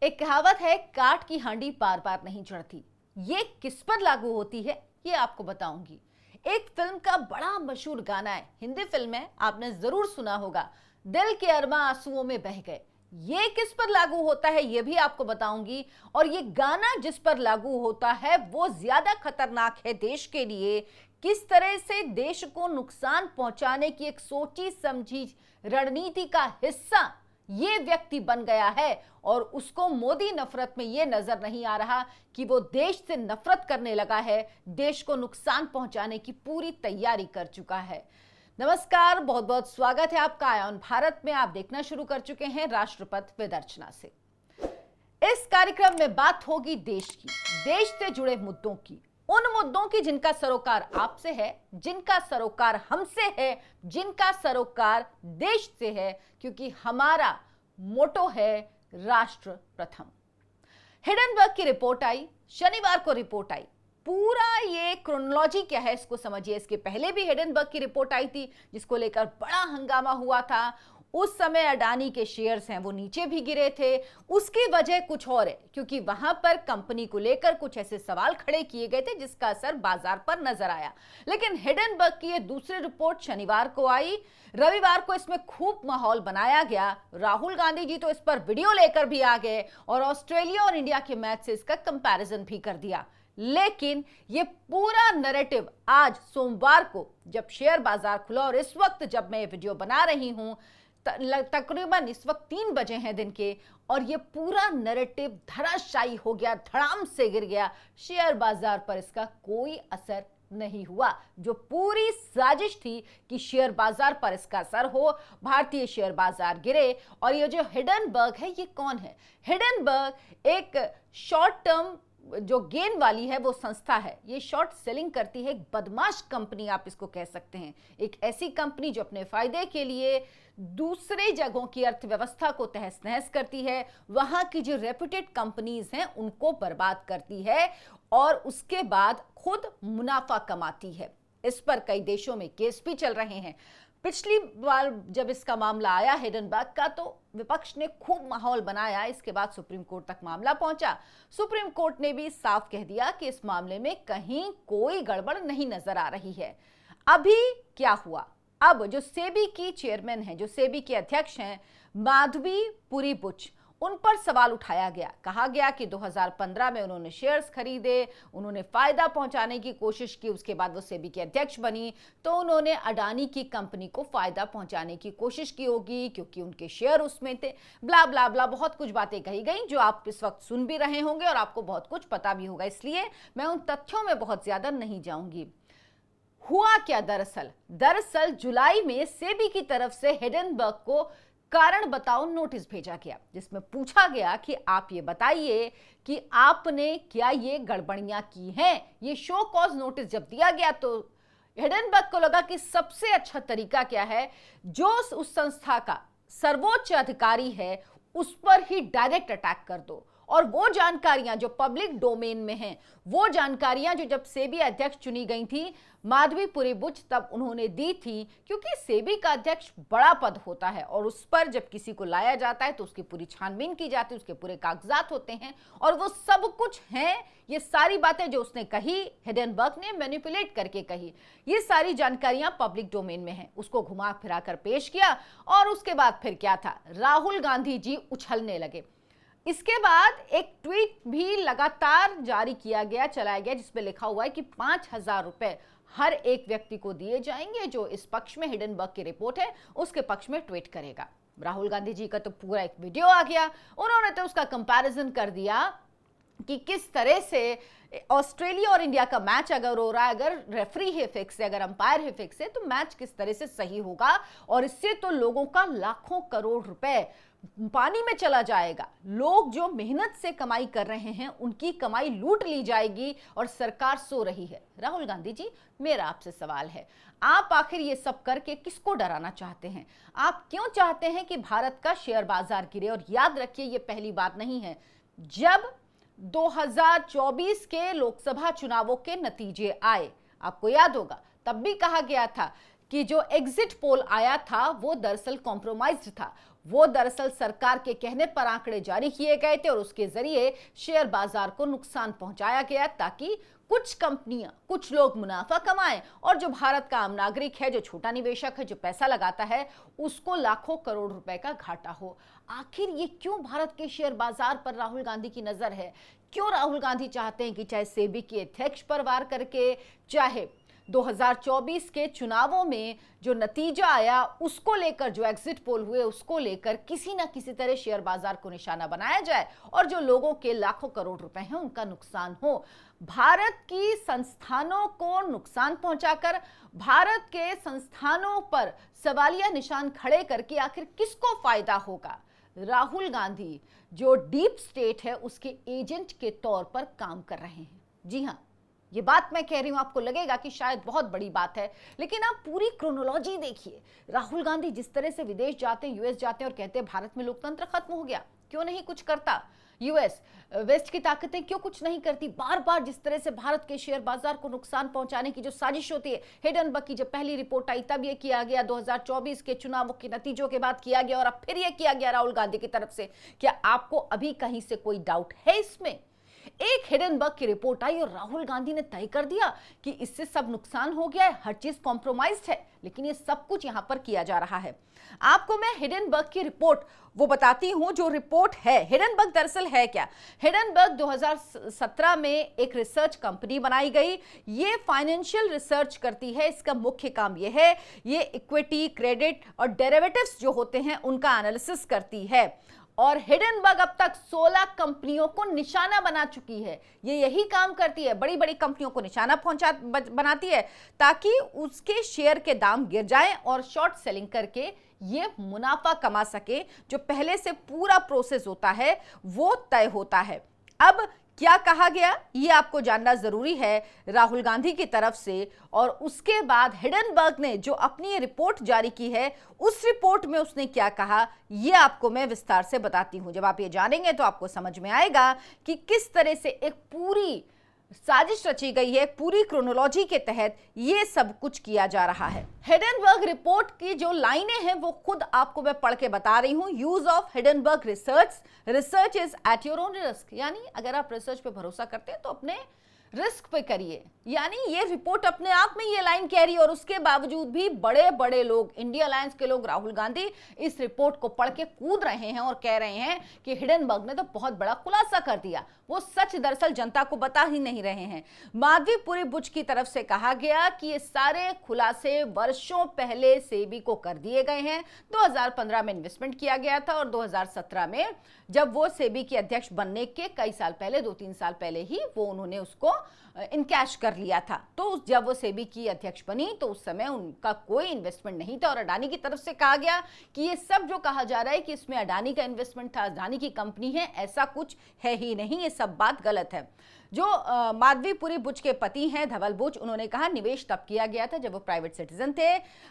एक कहावत है, काठ की हांडी पार पार नहीं चढ़ती। ये किस पर लागू होती है ये आपको बताऊंगी। एक फिल्म का बड़ा मशहूर गाना है, हिंदी फिल्म है, आपने जरूर सुना होगा, दिल के अरमां आंसुओं में बह गए। ये किस पर लागू होता है ये भी आपको बताऊंगी। और ये गाना जिस पर लागू होता है वो ज्यादा खतरनाक है देश के लिए। किस तरह से देश को नुकसान पहुंचाने की एक सोची समझी रणनीति का हिस्सा ये व्यक्ति बन गया है। और उसको मोदी नफरत में ये नजर नहीं आ रहा कि वो देश से नफरत करने लगा है, देश को नुकसान पहुंचाने की पूरी तैयारी कर चुका है। नमस्कार, बहुत बहुत स्वागत है आपका आयॉन भारत में। आप देखना शुरू कर चुके हैं राष्ट्रपथ विद अर्चना से। इस कार्यक्रम में बात होगी देश की, देश से जुड़े मुद्दों की, उन मुद्दों की जिनका सरोकार आपसे है, जिनका सरोकार हमसे है, जिनका सरोकार देश से है, क्योंकि हमारा मोटो है राष्ट्र प्रथम। हिडनबर्ग की रिपोर्ट आई, शनिवार को रिपोर्ट आई। पूरा ये क्रोनोलॉजी क्या है इसको समझिए। इसके पहले भी हिडनबर्ग की रिपोर्ट आई थी जिसको लेकर बड़ा हंगामा हुआ था। उस समय अडानी के शेयर्स हैं वो नीचे भी गिरे थे। उसकी वजह कुछ और है, क्योंकि वहां पर कंपनी को लेकर कुछ ऐसे सवाल खड़े किए गए थे जिसका असर बाजार पर नजर आया। लेकिन हिडनबर्ग की ये दूसरी रिपोर्ट शनिवार को आई। रविवार को इसमें खूब माहौल बनाया गया। राहुल गांधी जी तो इस पर वीडियो लेकर भी आ गए और ऑस्ट्रेलिया और इंडिया के मैच से इसका कंपैरिजन भी कर दिया। लेकिन ये पूरा नैरेटिव आज सोमवार को जब शेयर बाजार खुला और इस वक्त जब मैं ये वीडियो बना रही हूं, तकरीबन इस वक्त 3 बजे हैं दिन के, और ये पूरा नैरेटिव धराशायी हो गया, धड़ाम से गिर गया। शेयर बाजार पर इसका कोई असर नहीं हुआ। जो पूरी साजिश थी कि शेयर बाजार पर इसका असर हो, भारतीय शेयर बाजार गिरे। और ये जो हिडनबर्ग है ये कौन है? हिडनबर्ग एक शॉर्ट टर्म जो गेन वाली है वो संस्था है। ये शॉर्ट सेलिंग करती है, एक बदमाश कंपनी आप इसको कह सकते हैं। एक ऐसी कंपनी जो अपने फायदे के लिए दूसरे जगहों की अर्थव्यवस्था को तहस नहस करती है, वहां की जो रेप्यूटेड कंपनीज हैं उनको बर्बाद करती है और उसके बाद खुद मुनाफा कमाती है। इस पर कई देशों में केस भी चल रहे हैं। पिछली बार जब इसका मामला आया हिडनबर्ग का, तो विपक्ष ने खूब माहौल बनाया। इसके बाद सुप्रीम कोर्ट तक मामला पहुंचा। सुप्रीम कोर्ट ने भी साफ कह दिया कि इस मामले में कहीं कोई गड़बड़ नहीं नजर आ रही है। अभी क्या हुआ? अब जो सेबी की चेयरमैन है, जो सेबी के अध्यक्ष हैं माधवी पुरी बुच, उन पर सवाल उठाया गया। कहा गया कि 2015 में उन्होंने शेयर्स खरीदे, उन्होंने फायदा पहुंचाने की कोशिश की, उसके बाद वो सेबी के अध्यक्ष बनी, तो उन्होंने अडानी की कंपनी को फायदा पहुंचाने की कोशिश की होगी क्योंकि उनके शेयर उसमें थे। ब्ला ब्ला ब्ला, बहुत कुछ बातें कही गई जो आप इस वक्त सुन भी रहे होंगे और आपको बहुत कुछ पता भी होगा, इसलिए मैं उन तथ्यों में बहुत ज्यादा नहीं जाऊंगी। हुआ क्या? दरअसल जुलाई में सेबी की तरफ से हिडनबर्ग को कारण बताओ नोटिस भेजा गया, जिसमें पूछा गया कि आप ये बताइए कि आपने क्या ये गड़बड़ियां की हैं। ये शो कॉज नोटिस जब दिया गया तो हिडनबर्ग को लगा कि सबसे अच्छा तरीका क्या है, जो उस संस्था का सर्वोच्च अधिकारी है उस पर ही डायरेक्ट अटैक कर दो। और वो जानकारियां जो पब्लिक डोमेन में हैं, वो जानकारियां जो जब सेबी अध्यक्ष चुनी गई थी माधवी पुरी बुच, तब उन्होंने दी थी। क्योंकि सेबी का अध्यक्ष बड़ा पद होता है और उस पर जब किसी को लाया जाता है तो उसकी पूरी छानबीन की जाती है, उसके पूरे कागजात होते हैं और वो सब कुछ हैं। ये सारी बातें जो उसने कही, हिडनबर्ग ने मैनिपुलेट करके कही, ये सारी जानकारियां पब्लिक डोमेन में हैं। उसको घुमा फिरा कर पेश किया और उसके बाद फिर क्या था, राहुल गांधी जी उछलने लगे। इसके बाद एक ट्वीट भी लगातार जारी किया गया, चलाया गया, जिसमें लिखा हुआ है कि 5,000 रुपए हर एक व्यक्ति को दिए जाएंगे जो इस पक्ष में, हिडनबर्ग की रिपोर्ट है उसके पक्ष में ट्वीट करेगा। राहुल गांधी जी का तो पूरा एक वीडियो आ गया। उन्होंने तो उसका कंपैरिजन कर दिया कि किस तरह से ऑस्ट्रेलिया और इंडिया का मैच अगर हो रहा है, अगर रेफरी है फिक्स है, अगर अंपायर है फिक्स है, तो मैच किस तरह से सही होगा। और इससे तो लोगों का लाखों करोड़ रुपए पानी में चला जाएगा। लोग जो मेहनत से कमाई कर रहे हैं उनकी कमाई लूट ली जाएगी और सरकार सो रही है। राहुल गांधी जी, मेरा आपसे सवाल है, आप आखिर ये सब करके किसको डराना चाहते हैं? आप क्यों चाहते हैं कि भारत का शेयर बाजार गिरे? और याद रखिए, ये पहली बात नहीं है। जब 2024 के लोकसभा चुनावों के नतीजे आए, आपको याद होगा, तब भी कहा गया था कि जो एग्जिट पोल आया था वो दरअसल कॉम्प्रोमाइज्ड था। वो दरअसल सरकार के कहने पर आंकड़े जारी किए गए थे और उसके जरिए शेयर बाजार को नुकसान पहुंचाया गया ताकि कुछ कंपनियां, कुछ लोग मुनाफा कमाएं और जो भारत का आम नागरिक है, जो छोटा निवेशक है, जो पैसा लगाता है, उसको लाखों करोड़ रुपए का घाटा हो। आखिर ये क्यों भारत के शेयर बाजार पर राहुल गांधी की नजर है? क्यों राहुल गांधी चाहते हैं कि चाहे सेबी के अध्यक्ष पर वार करके, चाहे 2024 के चुनावों में जो नतीजा आया उसको लेकर, जो एग्जिट पोल हुए उसको लेकर किसी ना किसी तरह शेयर बाजार को निशाना बनाया जाए और जो लोगों के लाखों करोड़ रुपए हैं उनका नुकसान हो। भारत की संस्थानों को नुकसान पहुंचाकर, भारत के संस्थानों पर सवालिया निशान खड़े करके आखिर किसको फायदा होगा? राहुल गांधी जो डीप स्टेट है उसके एजेंट के तौर पर काम कर रहे हैं। जी हां, ये बात मैं कह रही हूं, आपको लगेगा कि शायद बहुत बड़ी बात है, लेकिन आप पूरी क्रोनोलॉजी देखिए। राहुल गांधी जिस तरह से विदेश जाते हैं, यूएस जाते हैं और कहते हैं भारत में लोकतंत्र खत्म हो गया, क्यों नहीं कुछ करता यूएस, वेस्ट की ताकतें क्यों कुछ नहीं करती? बार बार जिस तरह से भारत के शेयर बाजार को नुकसान पहुंचाने की जो साजिश होती है, हिडेनबर्ग की जब पहली रिपोर्ट आई तब यह किया गया, 2024 के चुनावों के नतीजों के बाद किया गया और अब फिर यह किया गया राहुल गांधी की तरफ से। क्या आपको अभी कहीं से कोई डाउट है इसमें? एक हिडेनबर्ग की रिपोर्ट आई और राहुल गांधी ने तय कर दिया कि इससे सब नुकसान हो गया है, हर चीज कॉम्प्रोमाइज्ड है, लेकिन ये सब कुछ यहां पर किया जा रहा है। आपको मैं हिडेनबर्ग की रिपोर्ट वो बताती हूं जो रिपोर्ट है। हिडेनबर्ग दरअसल है क्या? हिडेनबर्ग 2017 में एक रिसर्च कंपनी बनाई गई। ये फाइनेंशियल रिसर्च करती है। इसका मुख्य काम ये है, ये इक्विटी, क्रेडिट और डेरिवेटिव्स जो होते हैं उनका एनालिसिस करती है। और हिडेनबर्ग अब तक 16 कंपनियों को निशाना बना चुकी है। ये यही काम करती है, बड़ी बड़ी कंपनियों को निशाना बनाती है ताकि उसके शेयर के दाम गिर जाएं और शॉर्ट सेलिंग करके ये मुनाफा कमा सके। जो पहले से पूरा प्रोसेस होता है वो तय होता है। अब क्या कहा गया ये आपको जानना जरूरी है राहुल गांधी की तरफ से। और उसके बाद हिडेनबर्ग ने जो अपनी ये रिपोर्ट जारी की है, उस रिपोर्ट में उसने क्या कहा ये आपको मैं विस्तार से बताती हूं। जब आप ये जानेंगे तो आपको समझ में आएगा कि किस तरह से एक पूरी साजिश रची गई है, पूरी क्रोनोलॉजी के तहत ये सब कुछ किया जा रहा है। हिडेनबर्ग रिपोर्ट की जो लाइनें हैं वो खुद आपको मैं पढ़ के बता रही हूं। Use of Hindenburg research is at your own risk, यानी अगर आप रिसर्च पे भरोसा करते हैं तो अपने रिस्क पे करिए। यानी ये रिपोर्ट अपने आप में ये लाइन कह रही है और उसके बावजूद भी बड़े बड़े लोग, इंडिया अलायंस के लोग, राहुल गांधी इस रिपोर्ट को पढ़ के कूद रहे हैं और कह रहे हैं कि हिडेनबर्ग ने तो बहुत बड़ा खुलासा कर दिया। वो सच दरअसल जनता को बता ही नहीं रहे हैं। माधवीपुरी बुच की तरफ से कहा गया कि ये सारे खुलासे वर्षों पहले सेबी को कर दिए गए हैं। 2015 में इन्वेस्टमेंट किया गया था और 2017 में जब वो सेबी के अध्यक्ष बनने के कई साल पहले, 2-3 साल पहले ही वो उन्होंने उसको इनकैश कर लिया था। तो जब वो सेबी की अध्यक्ष बनी तो उस समय उनका कोई इन्वेस्टमेंट नहीं था। और अडानी की तरफ से कहा गया कि ये सब जो कहा जा रहा है कि इसमें अडानी का इन्वेस्टमेंट था, अडानी की कंपनी है, ऐसा कुछ है ही नहीं, ये सब बात गलत है। जो माधवीपुरी बुच के पति हैं धवल बुच, उन्होंने कहा निवेश तब किया गया था जब वो प्राइवेट सिटीजन थे।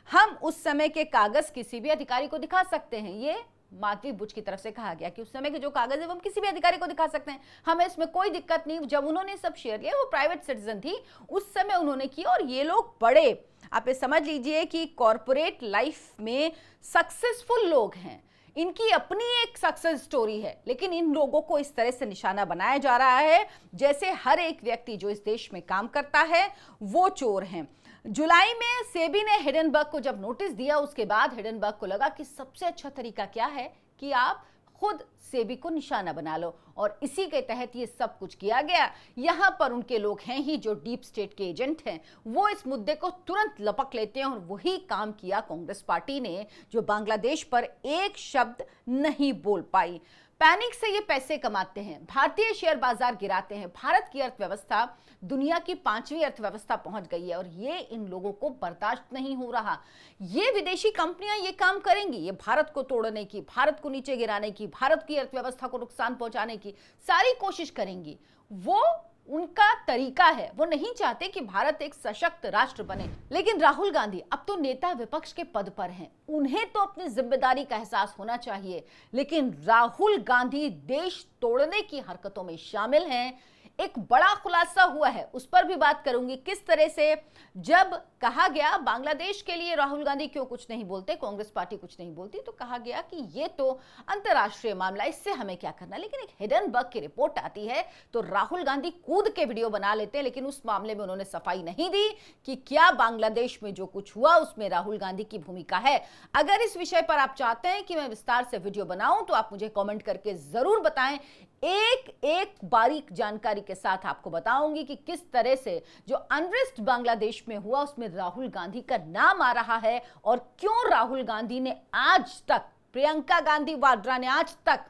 हम उस समय के कागज किसी भी अधिकारी को दिखा सकते हैं। ये माधवी बुच की तरफ से कहा गया कि उस समय के जो कागज है वो हम किसी भी अधिकारी को दिखा सकते हैं, हमें इसमें कोई दिक्कत नहीं। जब उन्होंने सब शेयर लिया, वो प्राइवेट सिटीजन थी, उस समय उन्होंने किया। और ये लोग बड़े, आप ये समझ लीजिए कि कॉर्पोरेट लाइफ में सक्सेसफुल लोग हैं, इनकी अपनी एक सक्सेस स्टोरी है, लेकिन इन लोगों को इस तरह से निशाना बनाया जा रहा है जैसे हर एक व्यक्ति जो इस देश में काम करता है वो चोर हैं। जुलाई में सेबी ने हिडेनबर्ग को जब नोटिस दिया, उसके बाद हिडेनबर्ग को लगा कि सबसे अच्छा तरीका क्या है कि आप खुद सेबी को निशाना बना लो, और इसी के तहत ये सब कुछ किया गया। यहां पर उनके लोग हैं ही जो डीप स्टेट के एजेंट हैं, वो इस मुद्दे को तुरंत लपक लेते हैं और वही काम किया कांग्रेस पार्टी ने, जो बांग्लादेश पर एक शब्द नहीं बोल पाई। पैनिक से ये पैसे कमाते हैं, भारतीय शेयर बाजार गिराते हैं, भारत की अर्थव्यवस्था दुनिया की 5वीं अर्थव्यवस्था पहुंच गई है और ये इन लोगों को बर्दाश्त नहीं हो रहा। ये विदेशी कंपनियां ये काम करेंगी, ये भारत को तोड़ने की, भारत को नीचे गिराने की, भारत की अर्थव्यवस्था को नुकसान पहुंचाने की सारी कोशिश करेंगी। वो उनका तरीका है, वो नहीं चाहते कि भारत एक सशक्त राष्ट्र बने। लेकिन राहुल गांधी अब तो नेता विपक्ष के पद पर हैं, उन्हें तो अपनी जिम्मेदारी का एहसास होना चाहिए। लेकिन राहुल गांधी देश तोड़ने की हरकतों में शामिल हैं। एक बड़ा खुलासा हुआ है, उस पर भी बात करूंगी। किस तरह से जब कहा गया बांग्लादेश के लिए राहुल गांधी क्यों कुछ नहीं बोलते, कांग्रेस पार्टी कुछ नहीं बोलती, तो कहा गया कि ये तो अंतरराष्ट्रीय मामला, इससे हमें क्या करना। लेकिन एक हिडनबर्ग की रिपोर्ट आती है तो राहुल गांधी कूद के वीडियो बना लेते हैं, लेकिन उस मामले में उन्होंने सफाई नहीं दी कि क्या बांग्लादेश में जो कुछ हुआ उसमें राहुल गांधी की भूमिका है। अगर इस विषय पर आप चाहते हैं कि मैं विस्तार से वीडियो बनाऊं तो आप मुझे कमेंट करके जरूर बताएं। एक एक बारीक जानकारी के साथ आपको बताऊंगी कि किस तरह से जो अनरेस्ट बांग्लादेश में हुआ उसमें राहुल गांधी का नाम आ रहा है और क्यों राहुल गांधी ने आज तक, प्रियंका गांधी वाड्रा ने आज तक,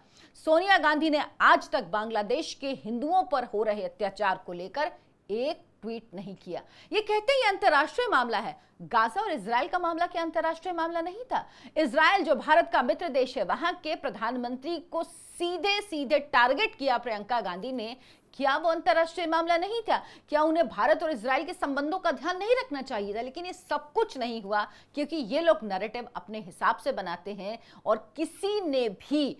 सोनिया गांधी ने आज तक बांग्लादेश के हिंदुओं पर हो रहे अत्याचार को लेकर एक ट्वीट नहीं किया। ये कहते हैं ये अंतरराष्ट्रीय मामला है। गाजा और इजराइल का मामला क्या अंतरराष्ट्रीय मामला नहीं था? इजराइल जो भारत का मित्र देश है, वहां के प्रधानमंत्री को सीधे सीधे टारगेट किया प्रियंका गांधी ने, क्या वो अंतरराष्ट्रीय मामला नहीं था? क्या उन्हें भारत और इजराइल के संबंधों का ध्यान नहीं रखना चाहिए था? लेकिन ये सब कुछ नहीं हुआ क्योंकि ये लोग नैरेटिव अपने हिसाब से बनाते हैं और किसी ने भी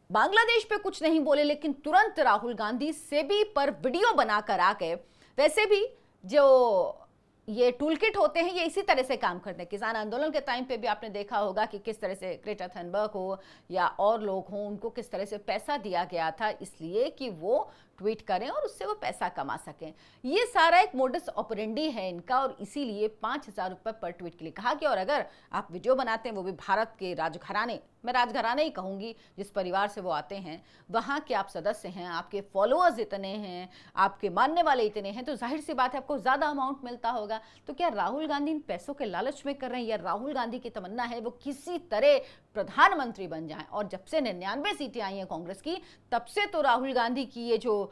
बांग्लादेश पे कुछ नहीं बोले, लेकिन तुरंत राहुल गांधी सेबी पर वीडियो बनाकर आ गए। वैसे भी जो ये टूल किट होते हैं ये इसी तरह से काम करते हैं। किसान आंदोलन के टाइम पे भी आपने देखा होगा कि किस तरह से ग्रेटा थनबर्ग हो या और लोग हों, उनको किस तरह से पैसा दिया गया था इसलिए कि वो ट्वीट करें और उससे वो पैसा कमा सकें। ये सारा एक मोडस ऑपरेंडी है इनका और इसीलिए 5,000 रुपये पर ट्वीट के लिए कहा गया। और अगर आप वीडियो बनाते हैं वो भी भारत के राजघराने, मैं राजघराने ही कहूँगी, जिस परिवार से वो आते हैं वहाँ के आप सदस्य हैं, आपके फॉलोअर्स इतने हैं, आपके मानने वाले इतने हैं, तो जाहिर सी बात है आपको ज़्यादा अमाउंट मिलता होगा। तो क्या राहुल गांधी इन पैसों के लालच में कर रहे हैं या राहुल गांधी की तमन्ना है वो किसी तरह प्रधानमंत्री बन जाएं? और जब से 99 सीटें आई हैं कांग्रेस की, तब से तो राहुल गांधी की ये जो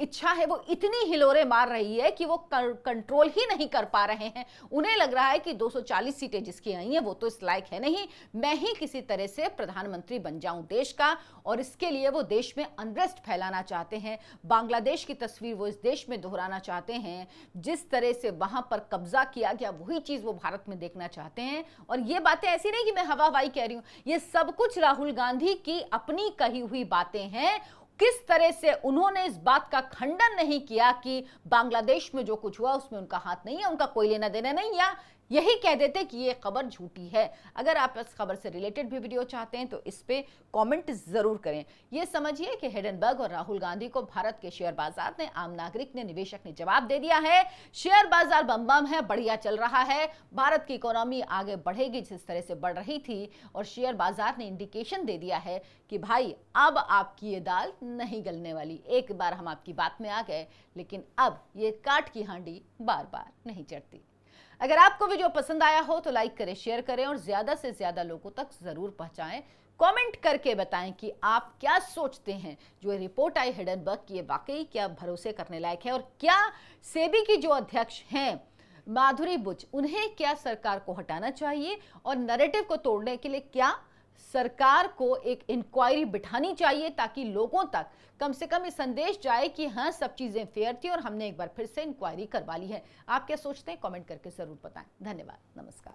इच्छा है वो इतनी हिलोरे मार रही है कि वो कंट्रोल ही नहीं कर पा रहे हैं। उन्हें लग रहा है कि 240 सीटें जिसकी आई हैं वो तो इस लायक है नहीं, मैं ही किसी तरह से प्रधानमंत्री बन जाऊं देश का। और इसके लिए वो देश में अनरेस्ट फैलाना चाहते हैं, बांग्लादेश की तस्वीर वो इस देश में दोहराना चाहते हैं। जिस तरह से वहां पर कब्जा किया गया वही चीज वो भारत में देखना चाहते हैं। और ये बातें ऐसी नहीं कि मैं हवाबाई कह रही हूं, ये सब कुछ राहुल गांधी की अपनी कही हुई बातें हैं। किस तरह से उन्होंने इस बात का खंडन नहीं किया कि बांग्लादेश में जो कुछ हुआ उसमें उनका हाथ नहीं है, उनका कोई लेना देना नहीं, या यही कह देते कि ये खबर झूठी है। अगर आप इस खबर से रिलेटेड भी वीडियो चाहते हैं तो इस पे कमेंट जरूर करें। ये समझिए कि हिडनबर्ग और राहुल गांधी को भारत के शेयर बाजार ने, आम नागरिक ने, निवेशक ने जवाब दे दिया है। शेयर बाजार बम बम है, बढ़िया चल रहा है, भारत की इकोनॉमी आगे बढ़ेगी जिस तरह से बढ़ रही थी। और शेयर बाजार ने इंडिकेशन दे दिया है कि भाई अब आपकी ये दाल नहीं गलने वाली। एक बार हम आपकी बात में आ गए, लेकिन अब ये काट की हांडी बार बार नहीं चढ़ती। अगर आपको वीडियो पसंद आया हो तो लाइक करें, शेयर करें और ज्यादा से ज्यादा लोगों तक जरूर पहुंचाएं। कमेंट करके बताएं कि आप क्या सोचते हैं, जो रिपोर्ट आई हिडनबर्ग की वाकई क्या भरोसे करने लायक है, और क्या सेबी की जो अध्यक्ष हैं माधुरी बुच, उन्हें क्या सरकार को हटाना चाहिए और नैरेटिव को तोड़ने के लिए क्या सरकार को एक इंक्वायरी बिठानी चाहिए, ताकि लोगों तक कम से कम ये संदेश जाए कि हाँ सब चीजें फेयर थी और हमने एक बार फिर से इंक्वायरी करवा ली है। आप क्या सोचते हैं कमेंट करके जरूर बताएं। धन्यवाद, नमस्कार।